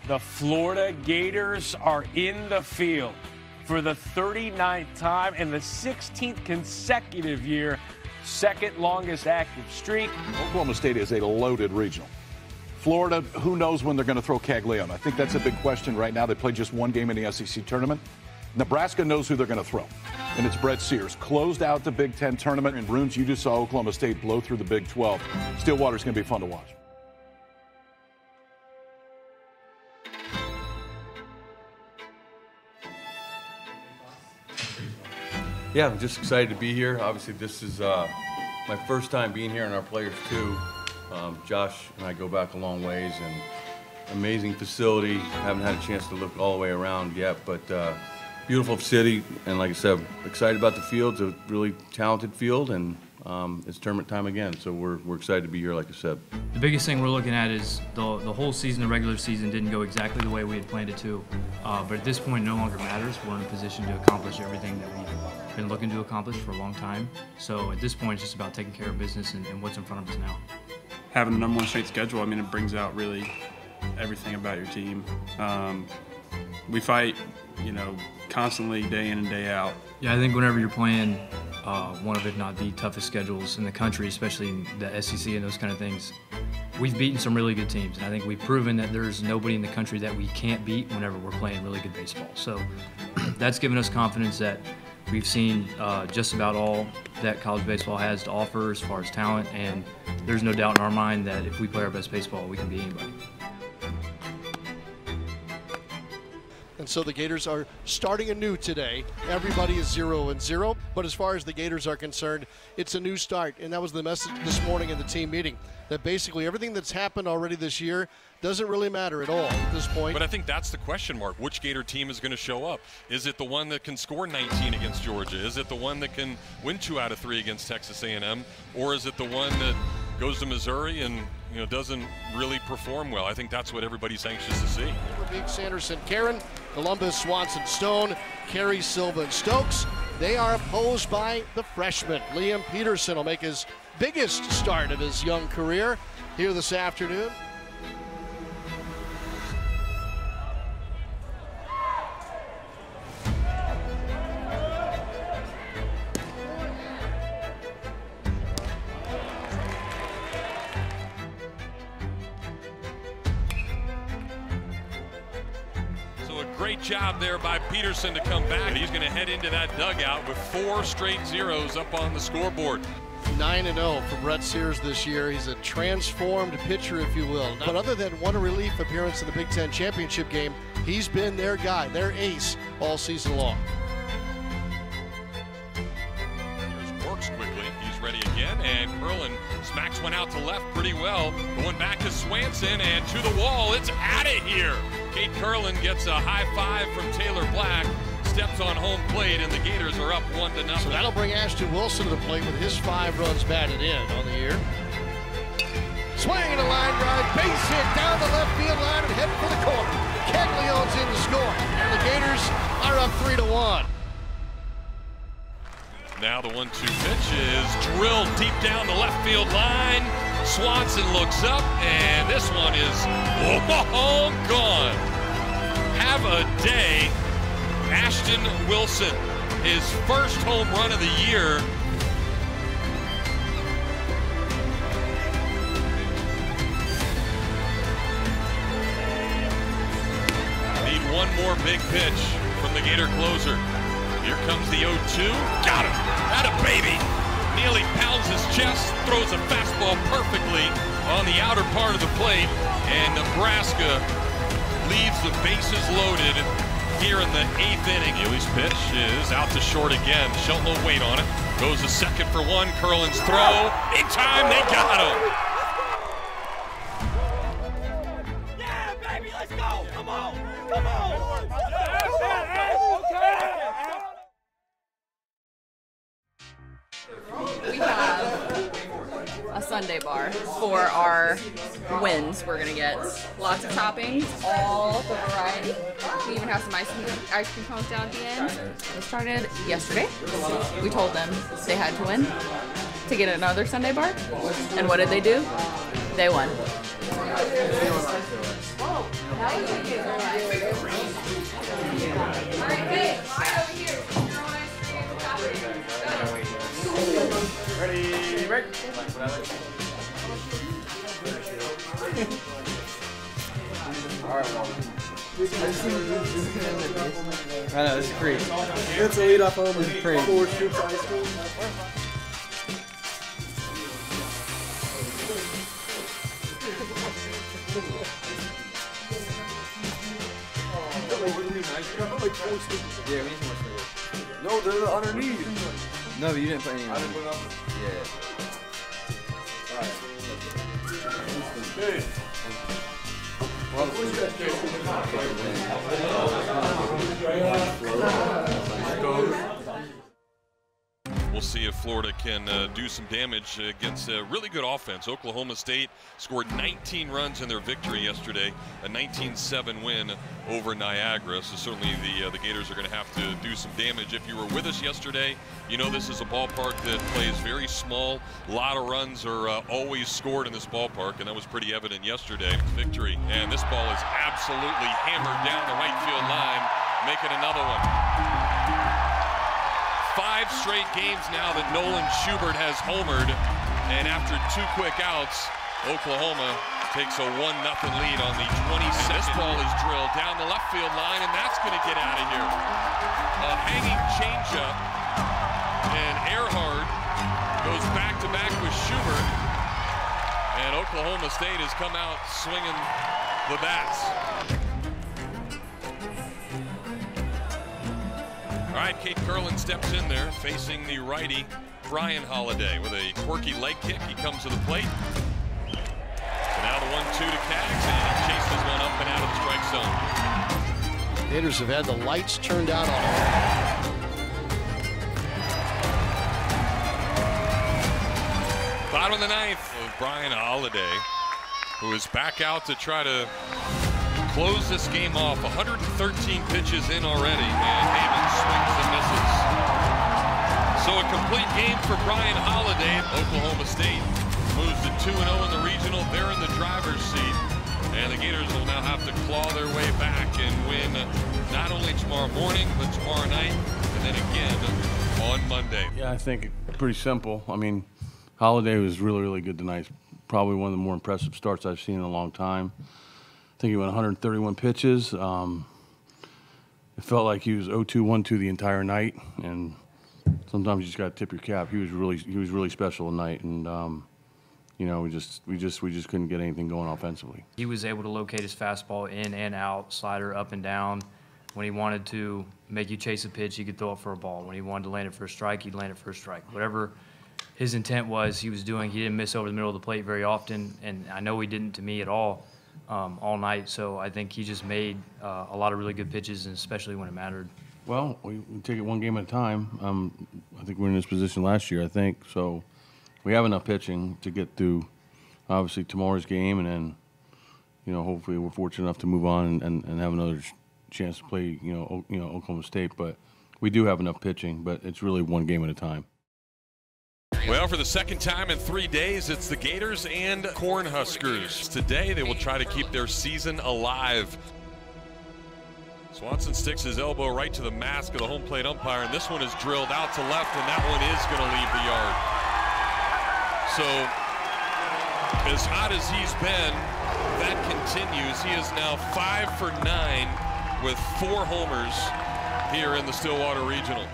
The Florida Gators are in the field for the 39th time and the 16th consecutive year, second longest active streak. Oklahoma State is a loaded regional. Florida, who knows when they're going to throw Caglione? I think that's a big question right now. They played just one game in the SEC tournament. Nebraska knows who they're going to throw, and it's Brett Sears. Closed out the Big Ten tournament, and Bruins, you just saw Oklahoma State blow through the Big 12. Stillwater's going to be fun to watch. Yeah, I'm just excited to be here. Obviously, this is my first time being here, and our players too. Josh and I go back a long ways, and amazing facility. Haven't had a chance to look all the way around yet, but beautiful city, and like I said, excited about the field. It's a really talented field, and it's tournament time again, so we're excited to be here, like I said. The biggest thing we're looking at is the whole season, the regular season, didn't go exactly the way we had planned it to, but at this point, it no longer matters. We're in a position to accomplish everything that we've been looking to accomplish for a long time. So at this point, it's just about taking care of business and what's in front of us now. Having the #1 straight schedule, I mean, it brings out really everything about your team. We fight, you know, constantly, day in and day out. Yeah, I think whenever you're playing one of, if not the toughest schedules in the country, especially in the SEC and those kind of things, we've beaten some really good teams, and I think we've proven that there's nobody in the country that we can't beat whenever we're playing really good baseball. So that's given us confidence that we've seen just about all that college baseball has to offer as far as talent, and there's no doubt in our mind that if we play our best baseball, we can beat anybody. And so the Gators are starting anew today. Everybody is 0-0. But as far as the Gators are concerned, it's a new start. And that was the message this morning in the team meeting, that basically everything that's happened already this year doesn't really matter at all at this point. But I think that's the question mark. Which Gator team is going to show up? Is it the one that can score 19 against Georgia? Is it the one that can win 2 out of 3 against Texas A&M? Or is it the one that goes to Missouri and doesn't really perform well? I think that's what everybody's anxious to see. Big Sanderson, Karen, Columbus, Swanson, Stone, Carey, Silva, and Stokes. They are opposed by the freshman. Liam Peterson will make his biggest start of his young career here this afternoon. Great job there by Peterson to come back. He's going to head into that dugout with 4 straight zeros up on the scoreboard. 9-0 for Brett Sears this year. He's a transformed pitcher, if you will. But other than one relief appearance in the Big Ten championship game, he's been their guy, their ace all season long. Here's Works quickly. He's ready again, and Curlin smacks one out to left pretty well. Going back to Swanson and to the wall. It's out of here. Kate Curlin gets a high five from Taylor Black, steps on home plate, and the Gators are up 1-0. So that'll bring Ashton Wilson to the plate with his 5 runs batted in on the year. Swing and a line drive, base hit down the left field line and heading for the corner. Caglione's in to score, and the Gators are up 3-1. Now the 1-2 pitch is drilled deep down the left field line. Swanson looks up, and this one is gone. Have a day. Ashton Wilson, his first home run of the year. Need one more big pitch from the Gator closer. Here comes the 0-2. Got him. Atta baby. Neely pounds his chest, throws a fastball perfectly on the outer part of the plate, and Nebraska leaves the bases loaded here in the 8th inning. Neely's pitch is out to short again. Shelton will wait on it. Goes to second for 1. Curlin's throw. In time, they got him. Yeah, baby, let's go. Come on. Come on. We have a sundae bar for our wins. We're gonna get lots of toppings, all the variety. We even have some ice cream cones down at the end. It started yesterday. We told them they had to win to get another sundae bar. And what did they do? They won. I know, it's crazy. It's a lead off home is crazy. 4 scoops of ice cream. Yeah, we need more sugar. No, they're underneath. No, but you didn't put any on. I didn't put it on? Yeah. We'll see if Florida can do some damage against a really good offense. Oklahoma State scored 19 runs in their victory yesterday, a 19-7 win over Niagara. So certainly the Gators are going to have to do some damage. If you were with us yesterday, you know this is a ballpark that plays very small. A lot of runs are always scored in this ballpark, and that was pretty evident yesterday. Victory, and this ball is absolutely hammered down the right field line, making another one. 5 straight games now that Nolan Schubert has homered, and after 2 quick outs, Oklahoma takes a 1-0 lead on the 22nd. This ball is drilled down the left field line, and that's going to get out of here. A hanging changeup, and Earhart goes back-to-back with Schubert, and Oklahoma State has come out swinging the bats. All right, Kate Curlin steps in there, facing the righty Brian Holiday with a quirky leg kick. He comes to the plate. So now the 1-2 to Cags, and he chases one up and out of the strike zone. Gators have had the lights turned out on them. Bottom of the 9th of Brian Holiday, who is back out to try to close this game off. 113 pitches in already, and Heyman swings and misses. So a complete game for Brian Holiday. Oklahoma State moves to 2-0 in the regional. They're in the driver's seat, and the Gators will now have to claw their way back and win not only tomorrow morning, but tomorrow night, and then again on Monday. Yeah, I think pretty simple. I mean, Holiday was really, really good tonight. Probably one of the more impressive starts I've seen in a long time. I think he went 131 pitches. It felt like he was 0-2-1-2 the entire night, and sometimes you just got to tip your cap. He was really special tonight, and you know, we just couldn't get anything going offensively. He was able to locate his fastball in and out, slider up and down. When he wanted to make you chase a pitch, he could throw it for a ball. When he wanted to land it for a strike, he'd land it for a strike. Whatever his intent was, he was doing. He didn't miss over the middle of the plate very often, and I know he didn't to me at all night. So I think he just made a lot of really good pitches, and especially when it mattered. Well, we take it one game at a time. I think we were in this position last year, I think. So we have enough pitching to get through, obviously, tomorrow's game, and then, you know, hopefully we're fortunate enough to move on and have another chance to play, you know, Oklahoma State. But we do have enough pitching, but it's really one game at a time. Well, for the second time in 3 days, it's the Gators and Cornhuskers. Today, they will try to keep their season alive. Swanson sticks his elbow right to the mask of the home plate umpire, and this one is drilled out to left, and that one is going to leave the yard. So, as hot as he's been, that continues. He is now 5 for 9 with 4 homers here in the Stillwater Regional.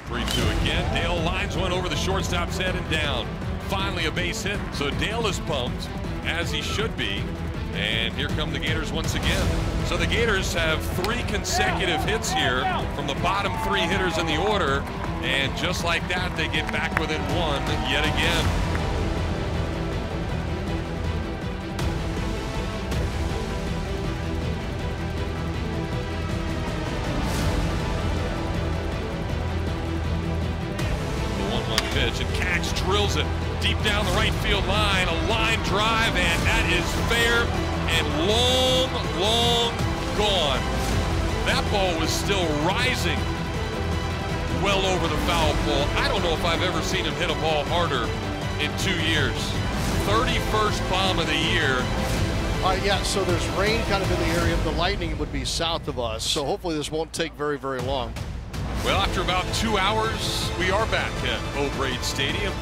3-2 again. Dale lines one over the shortstop's head and down. Finally a base hit, so Dale is pumped, as he should be. And here come the Gators once again. So the Gators have 3 consecutive hits here from the bottom 3 hitters in the order. And just like that, they get back within 1 yet again. Pitch, and Cax drills it deep down the right field line, a line drive, and that is fair and long gone. That ball was still rising well over the foul pole. I don't know if I've ever seen him hit a ball harder in 2 years. 31st bomb of the year, Yeah, so there's rain kind of in the area. The lightning would be south of us, so hopefully this won't take very, very long. Well, after about 2 hours, we are back at O'Brate Stadium.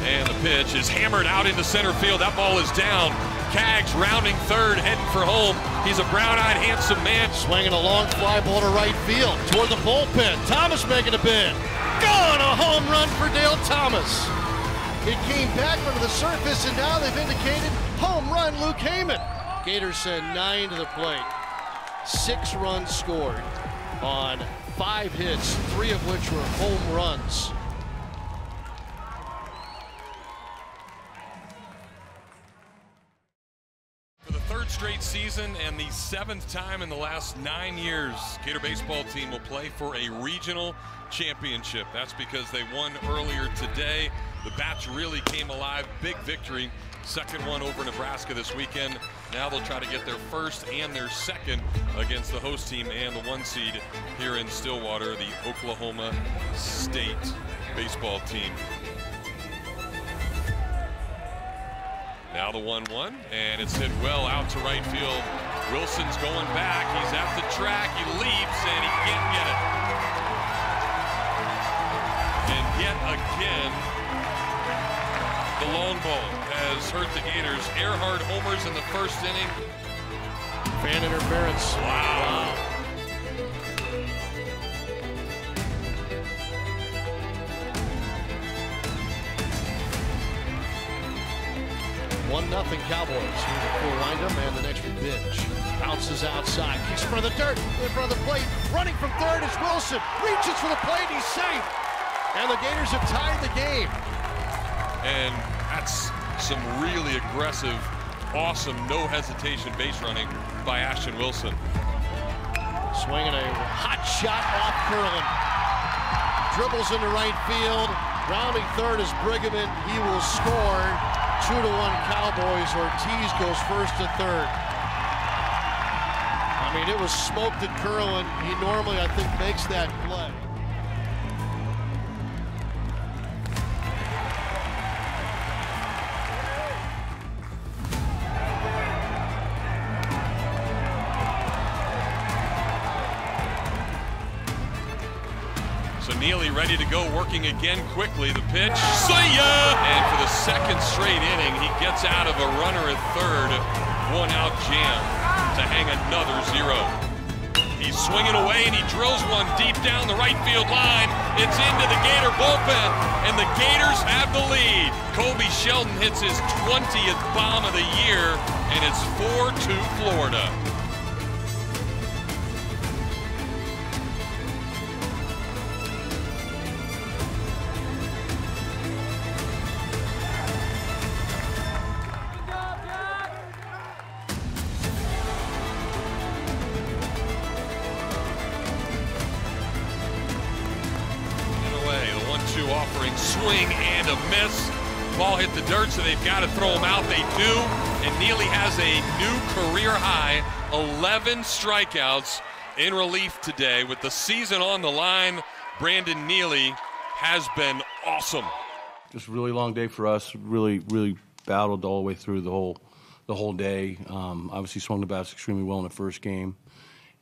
And the pitch is hammered out into center field. That ball is down. Kaggs rounding third, heading for home. He's a brown-eyed, handsome man. Swinging a long fly ball to right field, toward the bullpen. Thomas making a bid. Gone! A home run for Dale Thomas. It came back onto the surface, and now they've indicated home run Luke Heyman. Gators send 9 to the plate. 6 runs scored on 5 hits, 3 of which were home runs. Straight season and the 7th time in the last 9 years Gator baseball team will play for a regional championship. That's because they won earlier today. The bats really came alive. Big victory. Second one over Nebraska this weekend. Now they'll try to get their first and their second against the host team and the 1 seed here in Stillwater, the Oklahoma State baseball team. Now the 1-1, and it's hit well out to right field. Wilson's going back. He's at the track. He leaps, and he can't get it. And yet again, the long ball has hurt the Gators. Earhart homers in the first inning. Fan interference. Wow. 1-0 Cowboys. Here's a full windup and the next pitch. Bounces outside, kicks in front of the dirt, in front of the plate. Running from third is Wilson. Reaches for the plate, he's safe. And the Gators have tied the game. And that's some really aggressive, awesome, no hesitation base running by Ashton Wilson. Swinging a hot shot off Curlin. Dribbles into right field. Rounding third is Brigham. He will score. 2-1 Cowboys. Ortiz goes first to third. I mean, it was smoked at Curlin. He normally, I think, makes that play. So Neely ready to go, working again quickly. The pitch, see ya! And for the second straight inning, he gets out of a runner at third. 1-out jam to hang another 0. He's swinging away and he drills one deep down the right field line. It's into the Gator bullpen, and the Gators have the lead. Kobe Sheldon hits his 20th bomb of the year, and it's 4-2 Florida. Offering swing and a miss. Ball hit the dirt, so they've got to throw him out. They do, and Neely has a new career high, 11 strikeouts in relief today. With the season on the line, Brandon Neely has been awesome. Just a really long day for us. Really battled all the way through the whole day. Obviously swung the bats extremely well in the first game,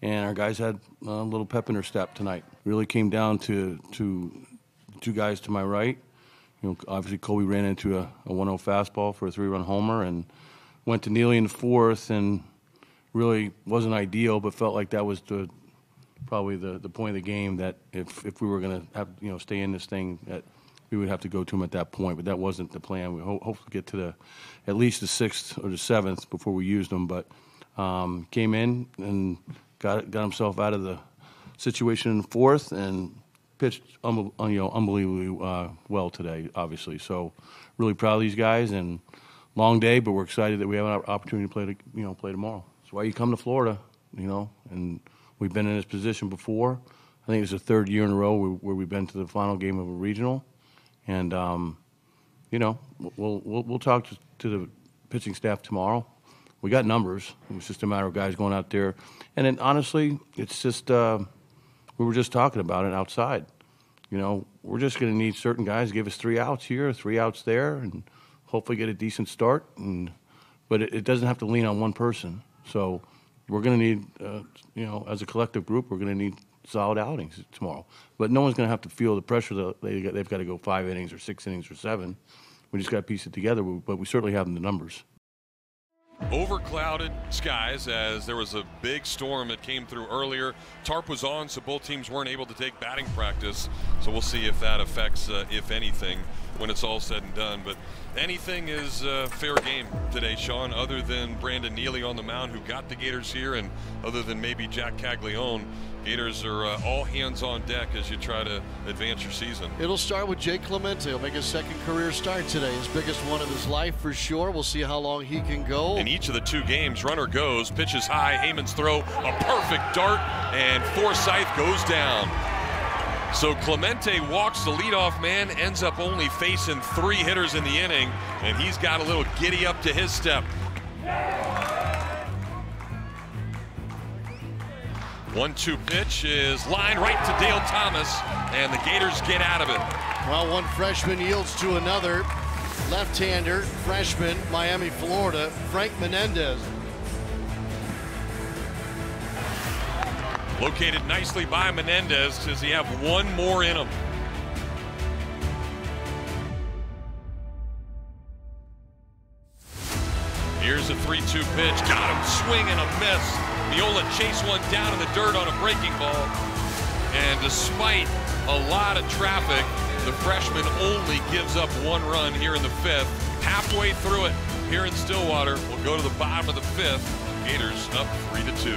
and our guys had a little pep in their step tonight. Really came down to 2 guys to my right. You know, obviously Kobe ran into a 1-0 fastball for a 3-run homer, and went to Neely in the 4th, and really wasn't ideal, but felt like that was probably the point of the game, that if we were going to have, stay in this thing, that we would have to go to him at that point. But that wasn't the plan. We hopefully get to at least the 6th or the 7th before we used them. But came in and got himself out of the situation in the 4th, and pitched unbelievably well today, obviously. So really proud of these guys, and long day, but we're excited that we have an opportunity to play tomorrow. That's why you come to Florida, and we've been in this position before. I think it's the 3rd year in a row where we've been to the final game of a regional, and we'll talk to the pitching staff tomorrow. we got numbers. It's just a matter of guys going out there. And then, honestly, it's just we were just talking about it outside. You know, we're just going to need certain guys to give us 3 outs here, 3 outs there, and hopefully get a decent start. But it doesn't have to lean on one person. So we're going to need, you know, as a collective group, we're going to need solid outings tomorrow. But no one's going to have to feel the pressure that they've got to go 5 innings or 6 innings or 7. We just got to piece it together, but we certainly have the numbers. Overclouded skies as there was a big storm that came through earlier. Tarp was on, so both teams weren't able to take batting practice. So we'll see if that affects, if anything, when it's all said and done. But anything is fair game today, Sean, other than Brandon Neely on the mound, who got the Gators here, and other than maybe Jack Caglione. Gators are all hands on deck as you try to advance your season. It'll start with Jake Clemente. He'll make his 2nd career start today, his biggest one of his life for sure. We'll see how long he can go. In each of the 2 games, runner goes, pitches high, Heyman's throw, a perfect dart, and Forsythe goes down. So Clemente walks the leadoff man, ends up only facing 3 hitters in the inning, and he's got a little giddy up to his step. 1-2 pitch is lined right to Dale Thomas, and the Gators get out of it. Well, one freshman yields to another. Left-hander, freshman, Miami, Florida, Frank Menendez. Located nicely by Menendez. Does he have one more in him? Here's a 3-2 pitch. Got him, swing and a miss. Viola chased one down in the dirt on a breaking ball. And despite a lot of traffic, the freshman only gives up 1 run here in the 5th. Halfway through it here in Stillwater. We'll go to the bottom of the 5th. Gators up 3-2.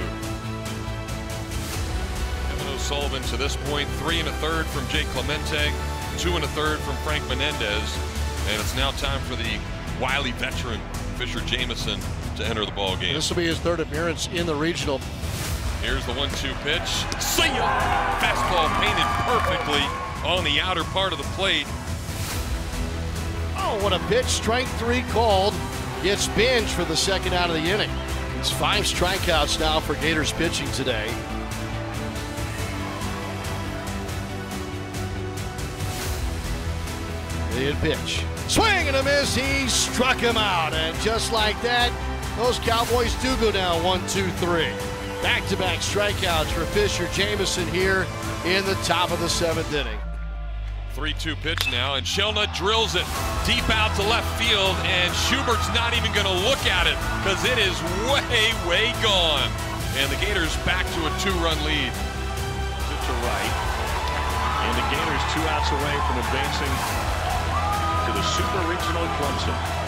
Kevin O'Sullivan to this point, 3 1/3 from Jake Clemente, 2 1/3 from Frank Menendez. And it's now time for the wily veteran, Fisher Jamison, to enter the ball game. This will be his 3rd appearance in the regional. Here's the 1-2 pitch. See ya! Fastball painted perfectly on the outer part of the plate. Oh, what a pitch. Strike 3 called. Gets binged for the 2nd out of the inning. It's 5 strikeouts now for Gators pitching today. The pitch. Swing and a miss. He struck him out. And just like that, those Cowboys do go down 1-2-3. Back-to-back strikeouts for Fisher Jamison here in the top of the 7th inning. 3-2 pitch now, and Shelnut drills it deep out to left field, and Schubert's not even going to look at it because it is way, way gone. And the Gators back to a 2-run lead. To right. And the Gators 2 outs away from advancing to the Super Regional at Clemson.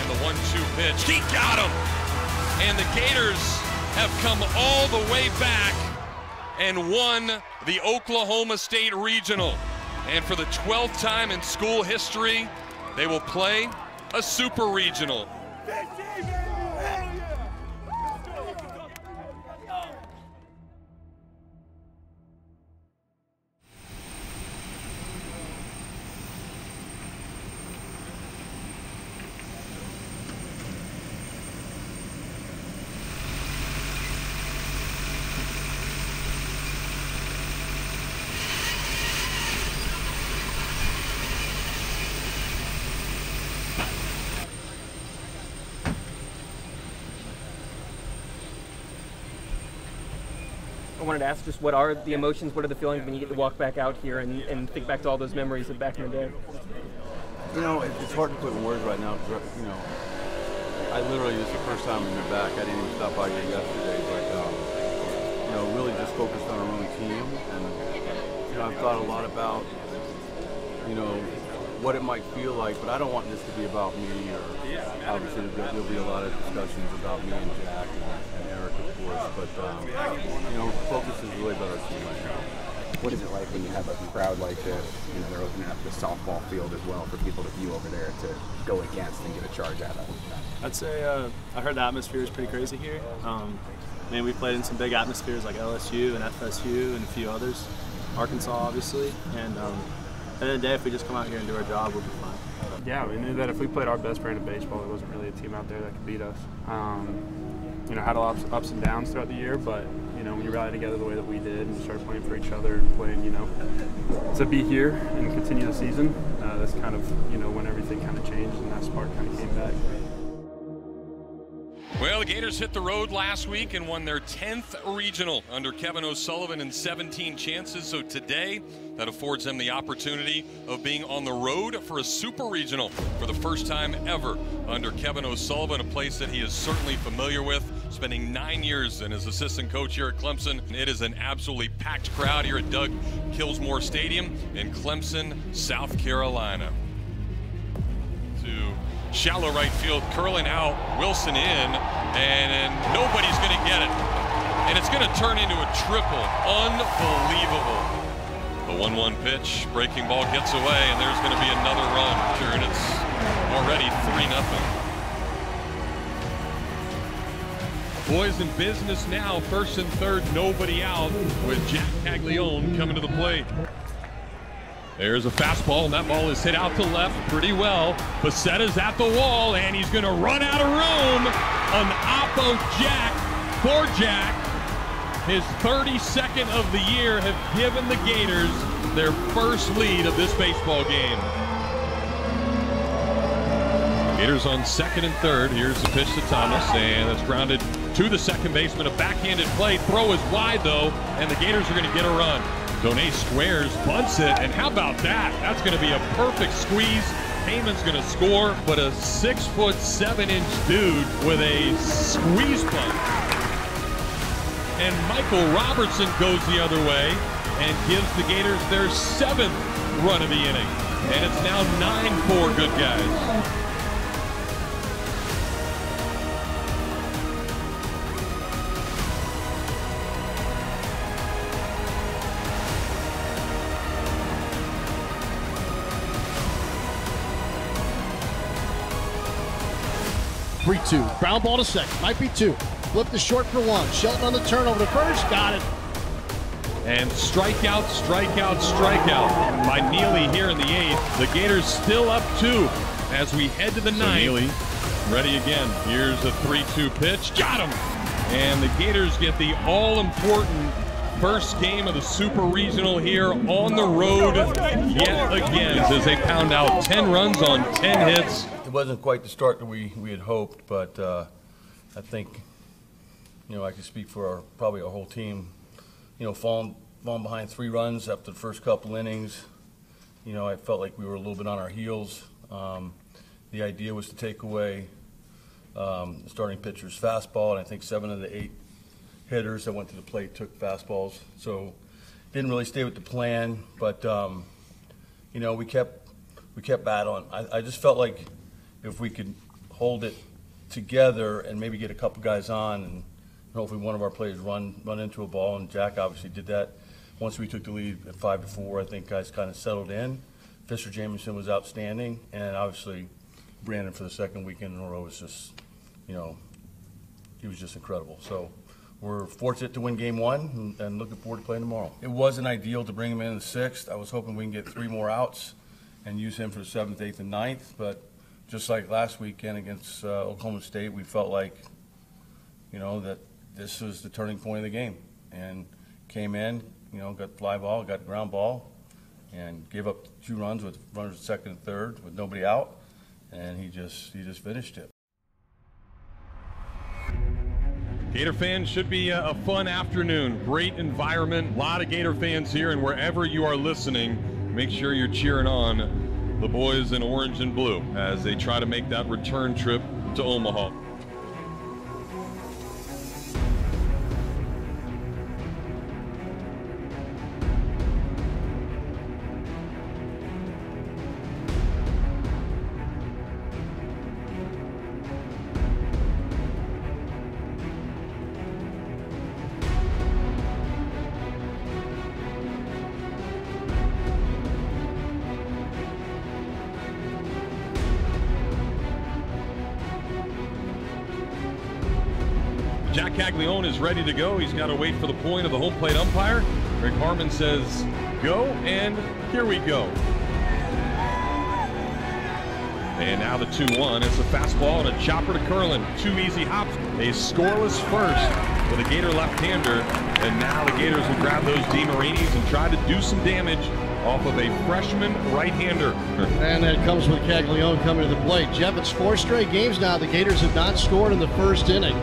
The 1-2 pitch. He got him! And the Gators have come all the way back and won the Oklahoma State Regional. And for the 12th time in school history, they will play a Super Regional. I wanted to ask just what are the emotions, what are the feelings when you get to walk back out here and think back to all those memories of back in the day? You know, it's hard to put in words right now. You know, I literally, this is the first time I've been back. I didn't even stop by here yesterday, but, you know, really just focused on our own team. And, you know, I've thought a lot about, you know, what it might feel like, but I don't want this to be about me, or obviously there'll be a lot of discussions about me and Jack and Eric, of course, but, you know, the focus is really about our team right now. What is it like when you have a crowd like this? You know, they're opening up the softball field as well for people to view over there to go against and get a charge out of. I'd say I heard the atmosphere is pretty crazy here. We've played in some big atmospheres like LSU and FSU and a few others, Arkansas obviously, and at the end of the day, if we just come out here and do our job, we'll be fine. Yeah, we knew that if we played our best brand of baseball, there wasn't really a team out there that could beat us. Had a lot of ups and downs throughout the year, but when you rally together the way that we did and started playing for each other and playing, to be here and continue the season, that's kind of, when everything kind of changed and that spark kind of came back. Well, the Gators hit the road last week and won their 10th regional under Kevin O'Sullivan in 17 chances. So today, that affords them the opportunity of being on the road for a super regional for the first time ever under Kevin O'Sullivan, a place that he is certainly familiar with, spending 9 years in as assistant coach here at Clemson. It is an absolutely packed crowd here at Doug Kilsmore Stadium in Clemson, South Carolina. Shallow right field, curling out, Wilson in, and nobody's going to get it. And it's going to turn into a triple. Unbelievable. The 1-1 pitch, breaking ball gets away, and there's going to be another run. And it's already 3-0. Boys in business now, first and third, nobody out, with Jack Caglione coming to the plate. There's a fastball, and that ball is hit out to left pretty well. Bacetta's at the wall, and he's going to run out of room. An oppo jack for Jack. His 32nd of the year have given the Gators their first lead of this baseball game. Gators on second and third. Here's the pitch to Thomas, and it's grounded to the second baseman. A backhanded play. Throw is wide, though, and the Gators are going to get a run. Donay squares, bunts it, and how about that? That's going to be a perfect squeeze. Heyman's going to score, but a 6'7" dude with a squeeze bunt. And Michael Robertson goes the other way and gives the Gators their 7th run of the inning. And it's now 9-4 good guys. 3-2. Ground ball to second. Might be 2. Flip to short for 1. Shelton on the turnover to first. Got it. And strikeout, strikeout, strikeout by Neely here in the 8th. The Gators still up 2 as we head to the 9th. Neely ready again. Here's a 3-2 pitch. Got him. And the Gators get the all-important first game of the Super Regional here on the road yet again as they pound out 10 runs on 10 hits. It wasn't quite the start that we had hoped, but I think, I could speak for probably our whole team. Falling behind 3 runs after the first couple innings, I felt like we were a little bit on our heels. The idea was to take away the starting pitcher's fastball, and I think 7 of the 8 hitters that went to the plate took fastballs. So didn't really stay with the plan, but we kept battling. I just felt like if we could hold it together and maybe get a couple guys on, and hopefully one of our players run into a ball, and Jack obviously did that. Once we took the lead at 5-4, I think guys kind of settled in. Fisher Jamison was outstanding, and obviously Brandon for the second weekend in a row was just, he was just incredible. So we're fortunate to win game 1 and looking forward to playing tomorrow. It wasn't ideal to bring him in the 6th. I was hoping we can get 3 more outs and use him for the 7th, 8th, and 9th, but just like last weekend against Oklahoma State, we felt like, that this was the turning point of the game, and came in, got fly ball, got ground ball, and gave up 2 runs with runners at second and third with nobody out, and he just finished it. Gator fans, should be a fun afternoon. Great environment, a lot of Gator fans here, and wherever you are listening, make sure you're cheering on the boys in orange and blue as they try to make that return trip to Omaha. Caglione is ready to go. He's got to wait for the point of the home plate umpire. Rick Harmon says go, and here we go. And now the 2-1. It's a fastball and a chopper to Curlin. 2 easy hops. A scoreless first with a Gator left-hander. And now the Gators will grab those DeMarinis and try to do some damage off of a freshman right-hander. And that comes with Caglione coming to the plate. Jeff, it's 4 straight games now. The Gators have not scored in the first inning.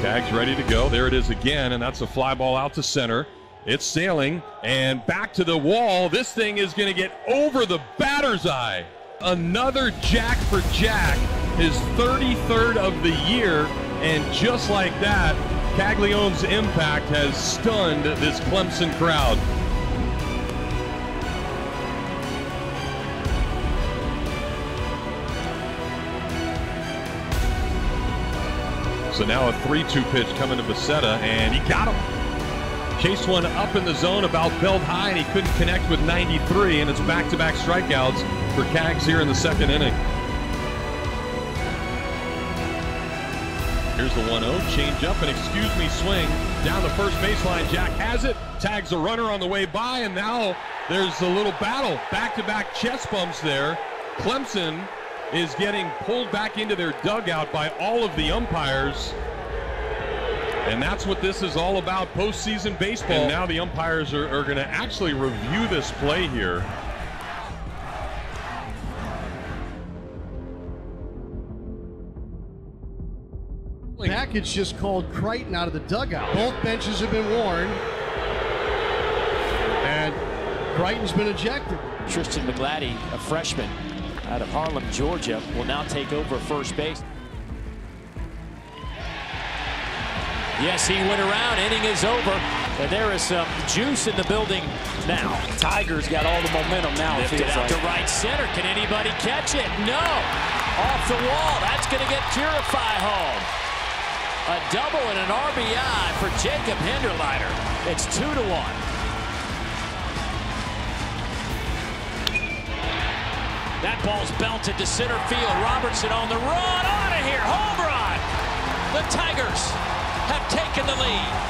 Tag's ready to go. There it is again, and that's a fly ball out to center. It's sailing, and back to the wall. This thing is going to get over the batter's eye. Another jack for Jack, his 33rd of the year, and just like that, Caglione's impact has stunned this Clemson crowd. So now a 3-2 pitch coming to Becerra, and he got him. Chased one up in the zone, about belt high, and he couldn't connect with 93, and it's back-to-back strikeouts for Cags here in the second inning. Here's the 1-0, change up, and excuse me swing down the first baseline. Jack has it, tags a runner on the way by, and now there's a little battle. Back-to-back chest bumps there. Clemson is getting pulled back into their dugout by all of the umpires. And that's what this is all about, postseason baseball. And now the umpires are going to actually review this play here. Package just called Crichton out of the dugout. Both benches have been warned. And Crichton's been ejected. Tristan McGladdy, a freshman out of Harlem, Georgia, will now take over first base. Yes, he went around, inning is over, and there is some juice in the building now. Tigers got all the momentum now. Lifted out to right center, can anybody catch it? No, off the wall, that's gonna get Purify home. A double and an RBI for Jacob Hinderleiter. It's 2-1. That ball's belted to center field. Robertson on the run, out of here, home run. The Tigers have taken the lead.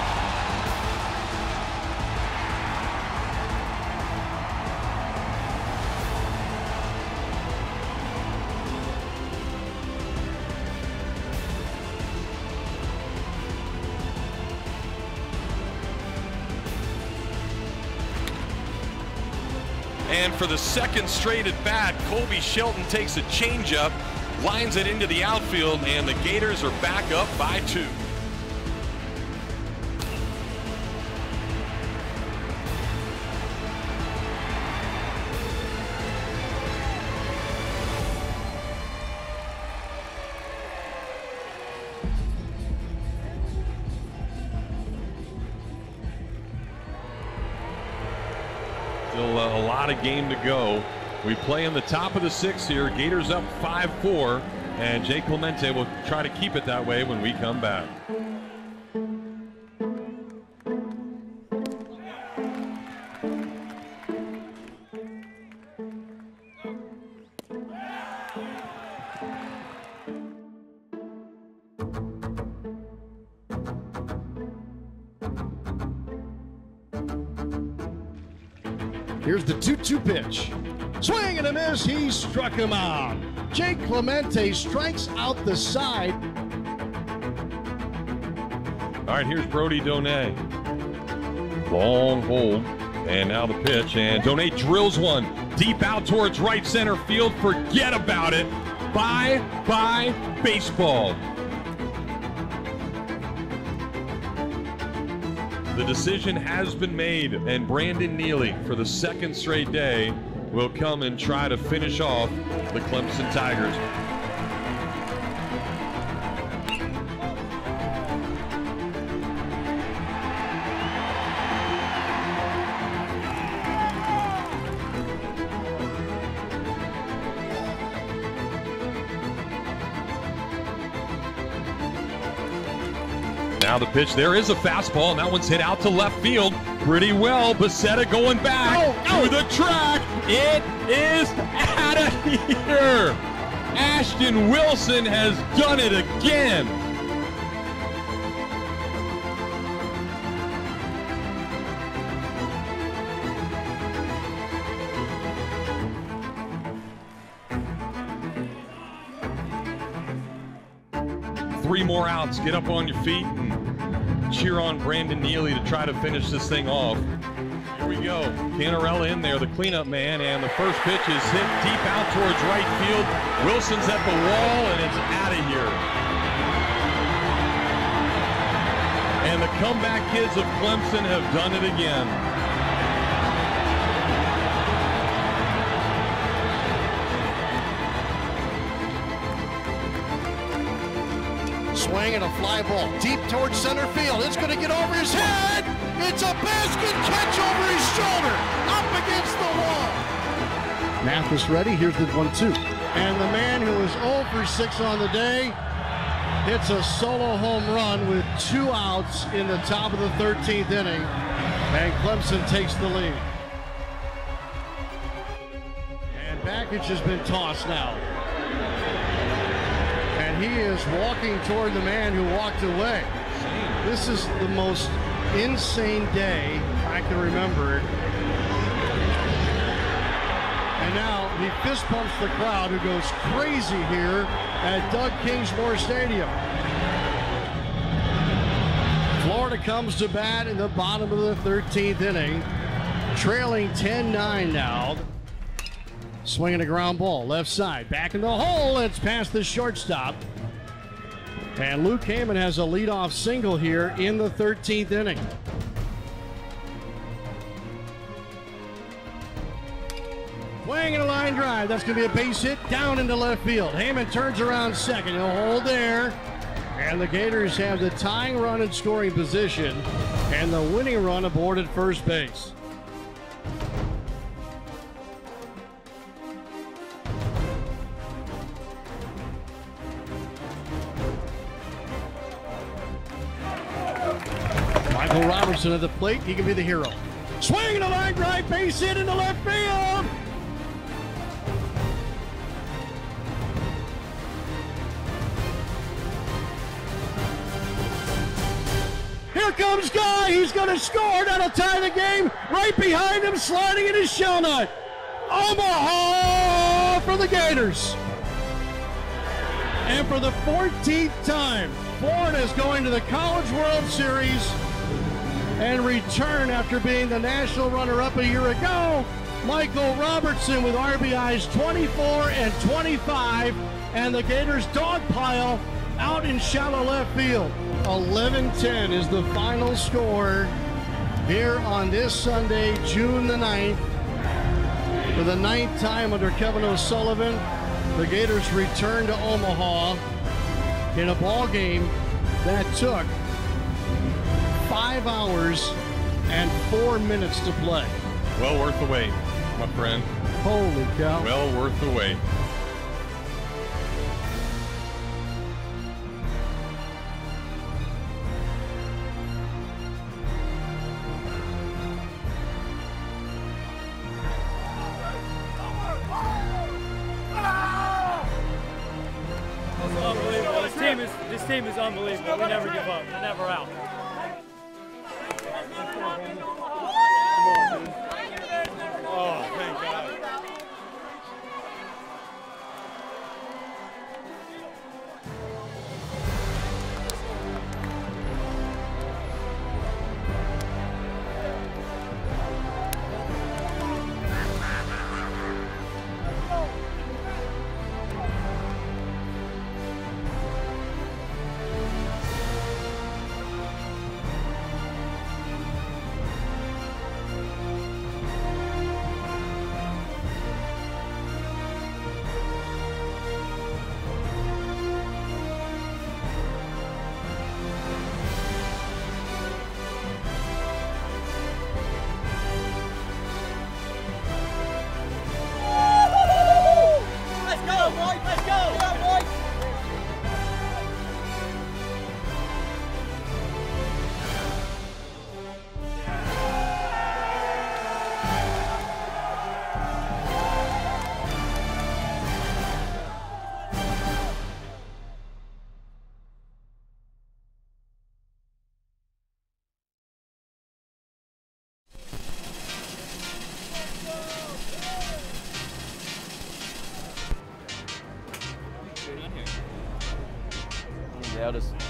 And for the second straight at bat, Colby Shelton takes a changeup, lines it into the outfield, and the Gators are back up by 2. Still a lot of game to go. We play in the top of the 6th here. Gators up 5-4, and Jay Clemente will try to keep it that way when we come back. Here's the 2-2 pitch. Swing and a miss. He struck him out. Jake Clemente strikes out the side. All right, here's Brody Donay. Long hold, and now the pitch, and Donay drills one deep out towards right center field. Forget about it. Bye-bye baseball. The decision has been made, and Brandon Neely, for the second straight day, will come and try to finish off the Clemson Tigers. Now the pitch, there is a fastball, and that one's hit out to left field pretty well. Becerra going back to the track. It is out of here. Ashton Wilson has done it again. Three more outs. Get up on your feet and cheer on Brandon Neely to try to finish this thing off. Here we go. Canarella in there, the cleanup man, and the first pitch is hit deep out towards right field. Wilson's at the wall, and it's out of here. And the comeback kids of Clemson have done it again. Swing and a fly ball deep towards center field. It's going to get over his head. It's a basket catch over his shoulder, up against the wall. Mathis ready. Here's the 1-2. And the man who was 0 for 6 on the day hits a solo home run with 2 outs in the top of the 13th inning. And Clemson takes the lead. And Bakich has been tossed now. And he is walking toward the man who walked away. This is the most insane day I can remember. And now he fist bumps the crowd, who goes crazy here at Doug Kingsmore Stadium. Florida comes to bat in the bottom of the 13th inning, trailing 10-9 now. Swinging a ground ball, left side, back in the hole. It's past the shortstop. And Luke Heyman has a leadoff single here in the 13th inning. Swing and a line drive. That's going to be a base hit down into left field. Heyman turns around second. He'll hold there. And the Gators have the tying run in scoring position and the winning run aboard at first base. Michael Robertson at the plate. He can be the hero. Swing and a line drive, base hit into left field. Here comes Guy. He's going to score. That'll tie the game. Right behind him, sliding in his shell nut. Omaha for the Gators. And for the 14th time, Florida is going to the College World Series and return after being the national runner-up a year ago. Michael Robertson with RBIs 24 and 25, and the Gators dogpile out in shallow left field. 11-10 is the final score here on this Sunday, June the 9th. For the 9th time under Kevin O'Sullivan, the Gators return to Omaha in a ball game that took 5 hours and 4 minutes to play. Well worth the wait, my friend. Holy cow. Well worth the wait. This team is unbelievable. We never give up. We're never out. Oh, thank God.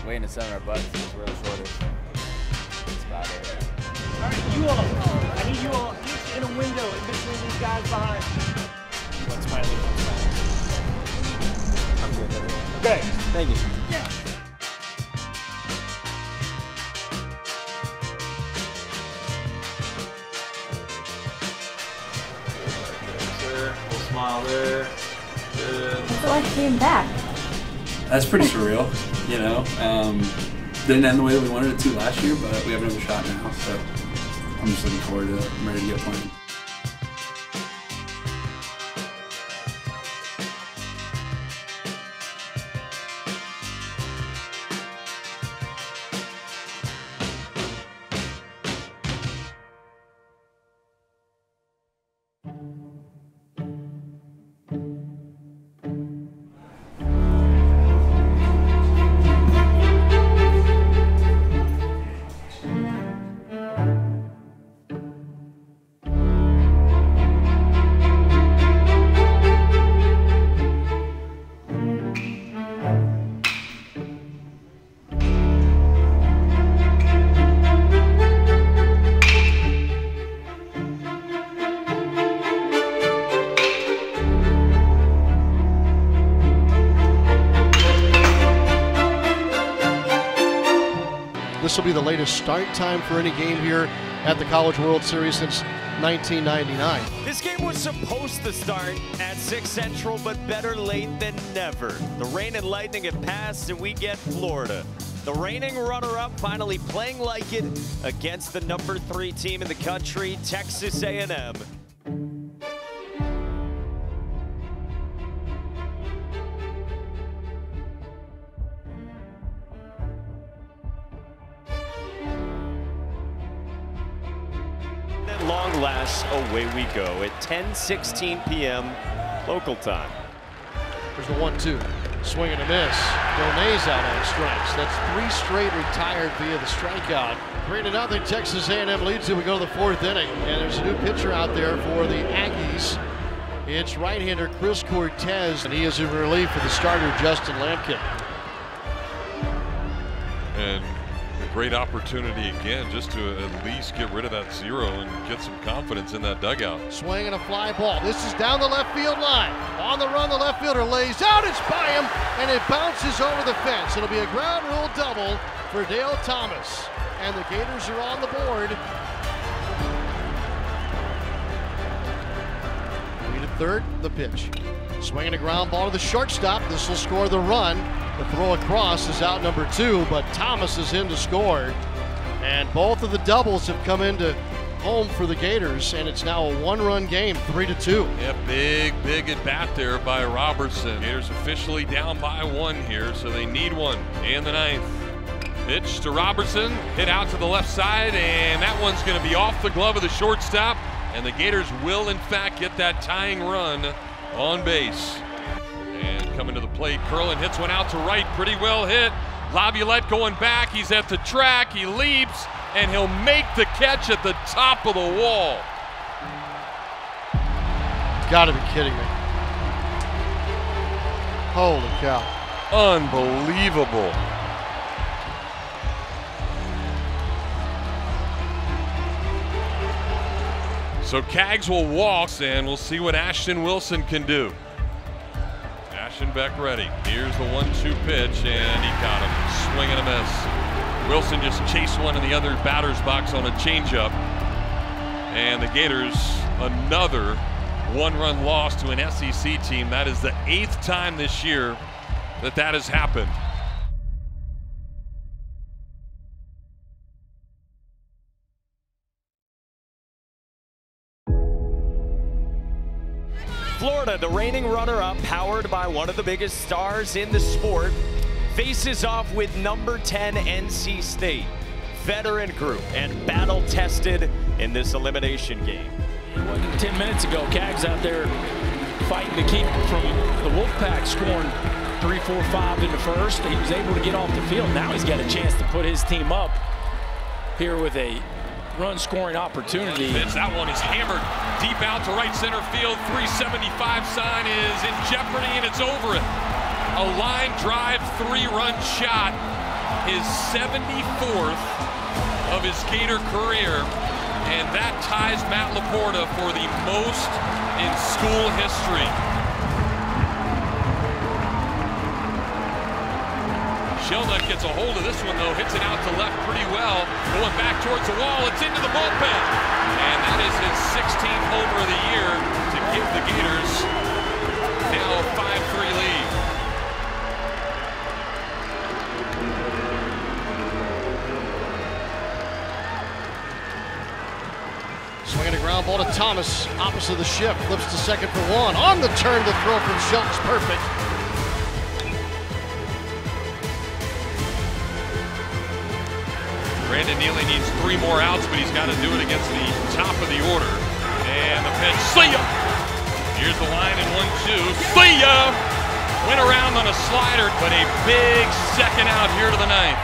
waiting to send our butts. It's real shortage. That's about it. All right, you all. I need you all each in a window in between these guys behind. What's my lead? I'm good. Okay. Thank you. Yeah. Smile there. Good. I feel like came back. That's pretty surreal, you know. Didn't end the way that we wanted it to last year, but we have another shot now, so I'm just looking forward to it. I'm ready to get playing. This will be the latest start time for any game here at the College World Series since 1999. This game was supposed to start at 6 Central, but better late than never. The rain and lightning have passed, and we get Florida. The reigning runner-up finally playing like it against the number 3 team in the country, Texas A&M. At long last, away we go at 10:16 p.m. local time. There's the 1-2. Swing and a miss. Donay's out on strikes. That's 3 straight retired via the strikeout. 3-0, Texas A&M leads it. We go to the 4th inning, and there's a new pitcher out there for the Aggies. It's right-hander Chris Cortez, and he is in relief for the starter Justin Lampkin. And a great opportunity again just to at least get rid of that 0 and get some confidence in that dugout. Swing and a fly ball. This is down the left field line. On the run, the left fielder lays out. It's by him, and it bounces over the fence. It'll be a ground rule double for Dale Thomas. And the Gators are on the board. Lead at third, the pitch. Swinging a ground ball to the shortstop. This will score the run. The throw across is out number 2, but Thomas is in to score. And both of the doubles have come into home for the Gators, and it's now a 1-run game, 3-2. Yeah, big at bat there by Robertson. Gators officially down by 1 here, so they need one in the 9th. Pitch to Robertson, hit out to the left side, and that one's going to be off the glove of the shortstop. And the Gators will, in fact, get that tying run on base. And coming to the plate, Curlin hits one out to right, pretty well hit. Laviolette going back, he's at the track, he leaps, and he'll make the catch at the top of the wall. Gotta be kidding me. Holy cow. Unbelievable. So Kaggs will walk, and we'll see what Ashton Wilson can do. Ashton back ready. Here's the 1-2 pitch, and he got him. Swing and a miss. Wilson just chased one in the other batter's box on a changeup. And the Gators, another 1-run loss to an SEC team. That is the 8th time this year that has happened. Florida, the reigning runner-up, powered by one of the biggest stars in the sport, faces off with number 10 NC State. Veteran group and battle-tested in this elimination game. 10 minutes ago, Kaggs out there fighting to keep from the Wolfpack scoring 3, 4, 5 in the first. He was able to get off the field. Now he's got a chance to put his team up here with a run-scoring opportunity. That one is hammered deep out to right center field. 375 sign is in jeopardy, and it's over it. A line drive 3-run shot his 74th of his Gator career, and that ties Matt Laporta for the most in school history. Shelnut gets a hold of this one, though, hits it out to left pretty well, going back towards the wall, it's into the bullpen, and that is his 16th homer of the year to give the Gators now a 5-3 lead. Swinging a ground ball to Thomas, opposite the shift, flips to second for one. On the turn, the throw from Shelton's perfect. Brandon Neely needs 3 more outs, but he's got to do it against the top of the order. And the pitch, see ya! Here's the line in 1-2, see ya! Went around on a slider, but a big second out here to the ninth.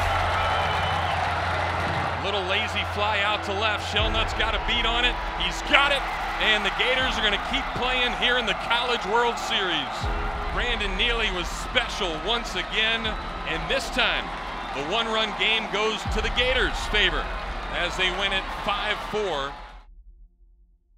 Little lazy fly out to left. Shelnut's got a beat on it. He's got it, and the Gators are going to keep playing here in the College World Series. Brandon Neely was special once again, and this time the one-run game goes to the Gators' favor as they win it 5-4.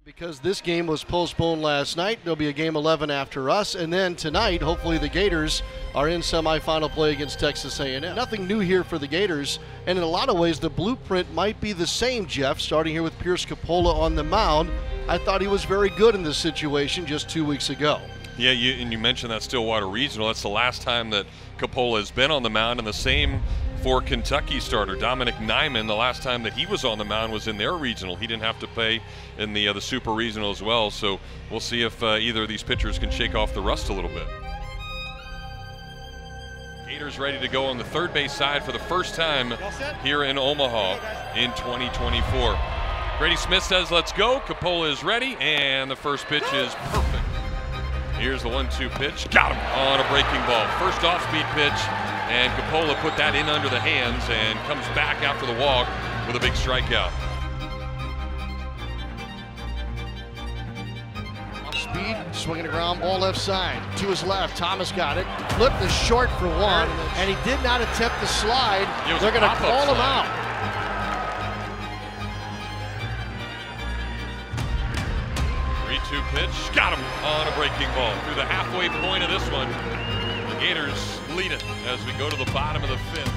Because this game was postponed last night, there'll be a game 11 after us, and then tonight, hopefully the Gators are in semifinal play against Texas A&M. Nothing new here for the Gators, and in a lot of ways, the blueprint might be the same, Jeff, starting here with Pierce Capola on the mound. I thought he was very good in this situation just 2 weeks ago. Yeah, you mentioned that Stillwater Regional. That's the last time that Capola has been on the mound, and the same for Kentucky starter Dominic Nyman. The last time that he was on the mound was in their regional. He didn't have to play in the Super Regional as well, so we'll see if either of these pitchers can shake off the rust a little bit. Gators ready to go on the third base side for the first time here in Omaha in 2024. Grady Smith says let's go. Capola is ready, and the first pitch is perfect. Here's the 1-2 pitch. Got him on a breaking ball. First off-speed pitch, and Capola put that in under the hands and comes back after the walk with a big strikeout. Off speed, swinging a ground ball left side. To his left, Thomas got it. Flipped the short for one, and he did not attempt the slide. They're going to call him out. 3-2 pitch, got him on a breaking ball. Through the halfway point of this one, the Gators lead it as we go to the bottom of the 5th.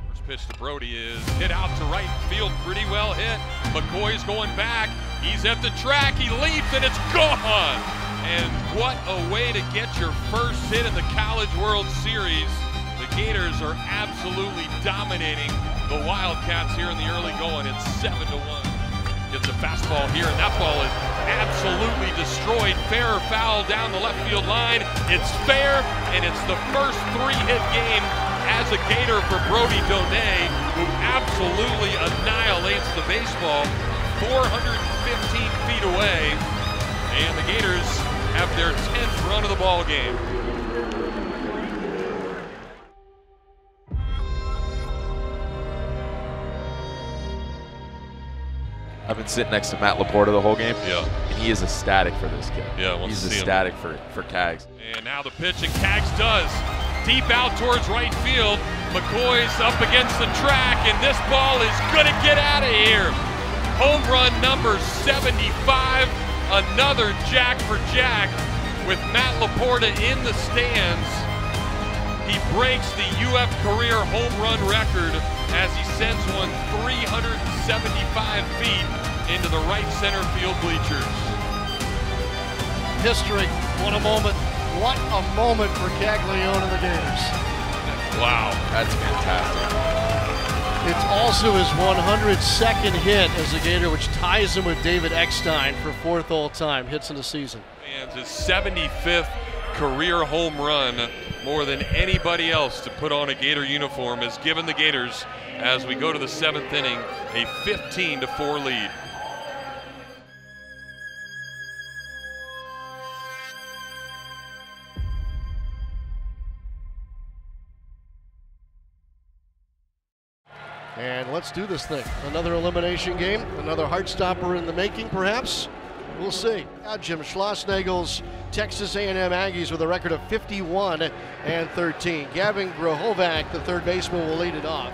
First pitch to Brody is hit out to right field, pretty well hit. McCoy's going back, he's at the track, he leaps and it's gone! And what a way to get your first hit in the College World Series. The Gators are absolutely dominating the Wildcats here in the early going. It's 7-1. Gets a fastball here, and that ball is absolutely destroyed. Fair or foul down the left field line. It's fair, and it's the first 3-hit game as a Gator for Brody Donay, who absolutely annihilates the baseball 415 feet away. And the Gators have their 10th run of the ball game. I've been sitting next to Matt Laporta the whole game. Yeah. And he is ecstatic for this kid. Yeah, he's ecstatic for Cags. And now the pitch, and Cags does. Deep out towards right field. McCoy's up against the track, and this ball is gonna get out of here. Home run number 75. Another jack for Jack with Matt Laporta in the stands. He breaks the UF career home run record as he sends one 375 feet into the right center field bleachers. History, what a moment. What a moment for Caglione and the Gators. Wow. That's fantastic. It's also his 102nd hit as a Gator, which ties him with David Eckstein for 4th all-time hits in the season. And his 75th career home run, more than anybody else to put on a Gator uniform, has given the Gators, as we go to the 7th inning, a 15-4 lead. And let's do this thing. Another elimination game, another heart stopper in the making, perhaps. We'll see. Now Jim Schlossnagel's Texas A&M Aggies with a record of 51-13. Gavin Grohovac, the third baseman, will lead it off.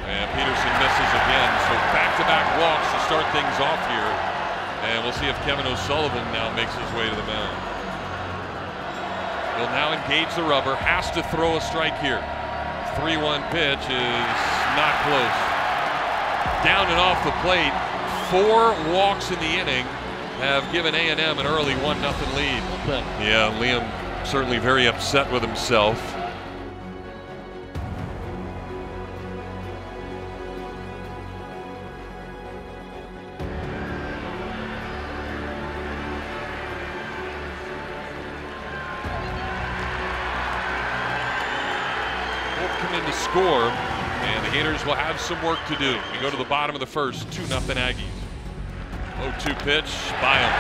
And Peterson misses again, so back-to-back walks to start things off here. And we'll see if Kevin O'Sullivan now makes his way to the mound. He'll now engage the rubber, has to throw a strike here. 3-1 pitch is not close. Down and off the plate, 4 walks in the inning have given A&M an early 1-0 lead. Yeah, Liam certainly very upset with himself. Come in to score, and the Gators will have some work to do. We go to the bottom of the first, 2-0 Aggies. 0-2 pitch by him.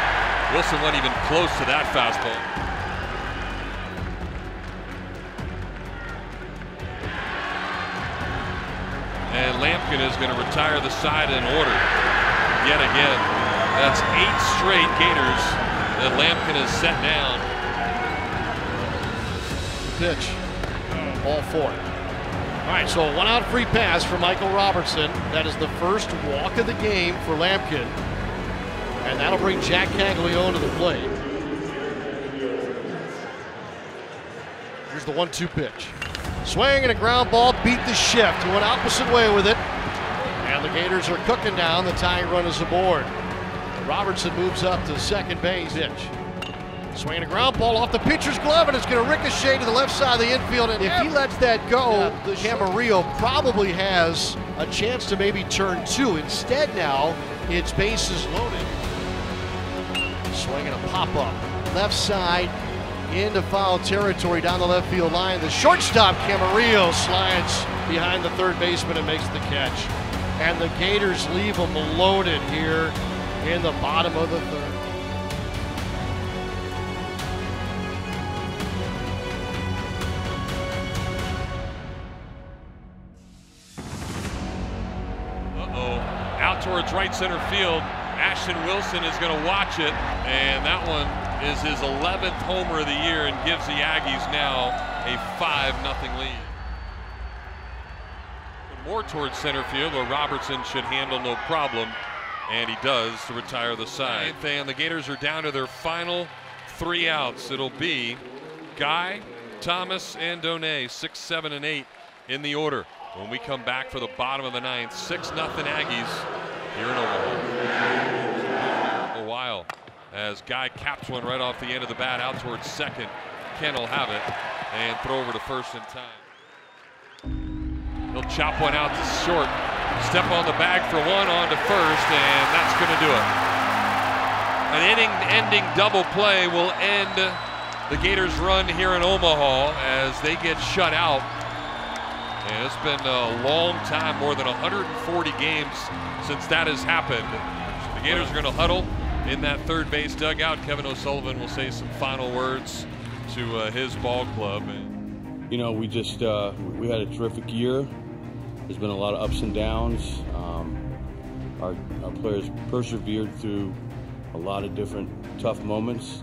Wilson wasn't even close to that fastball. And Lampkin is going to retire the side in order yet again. That's 8 straight Gators that Lampkin has set down. Pitch. Ball 4. All right, so a 1-out free pass for Michael Robertson. That is the first walk of the game for Lampkin. And that'll bring Jack Caglione to the plate. Here's the 1-2 pitch. Swing and a ground ball, beat the shift. He went opposite way with it. And the Gators are cooking down. The tying run is aboard. Robertson moves up to second base. Pitch. Swinging a ground ball off the pitcher's glove, and it's going to ricochet to the left side of the infield. And if he lets that go, Camarillo probably has a chance to maybe turn 2. Instead now, it's bases loaded. Swinging a pop-up. Left side into foul territory down the left field line. The shortstop, Camarillo, slides behind the third baseman and makes the catch. And the Gators leave them loaded here in the bottom of the third. Out towards right center field. Ashton Wilson is going to watch it, and that one is his 11th homer of the year and gives the Aggies now a 5-0 lead. More towards center field, where Robertson should handle no problem, and he does to retire the side. And the Gators are down to their final 3 outs. It'll be Guy, Thomas, and Donay, 6, 7, and 8 in the order. When we come back for the bottom of the 9th, 6-0 Aggies here in Omaha. A while as Guy caps one right off the end of the bat out towards second. Ken will have it and throw over to first in time. He'll chop one out to short. Step on the bag for one on to first, and that's going to do it. An inning-ending double play will end the Gators' run here in Omaha as they get shut out. And it's been a long time, more than 140 games since that has happened. The Gators are going to huddle in that third base dugout. Kevin O'Sullivan will say some final words to his ball club. You know, we just we had a terrific year. There's been a lot of ups and downs. Our players persevered through a lot of different tough moments.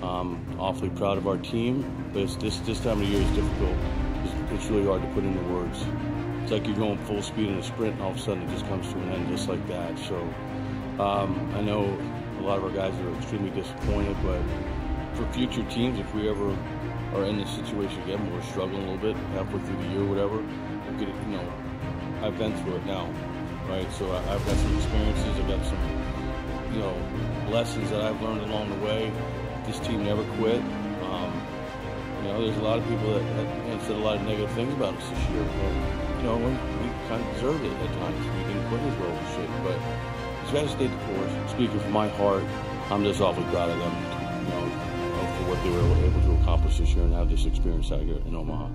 Awfully proud of our team, but this time of year is difficult. It's really hard to put into words. It's like you're going full speed in a sprint, and all of a sudden it just comes to an end just like that. So I know a lot of our guys are extremely disappointed, but for future teams, if we ever are in this situation again where we're struggling a little bit halfway through the year or whatever, we'll get it, you know, I've been through it now, right? So I've got some experiences, I've got some, you know, lessons that I've learned along the way. This team never quit. You know, there's a lot of people that said a lot of negative things about us this year. But, you know, we kind of deserved it at times. We didn't quit as well as we should. But these guys stayed the course. Speaking from my heart, I'm just awfully proud of them, you know, for what they were able to accomplish this year and have this experience out here in Omaha.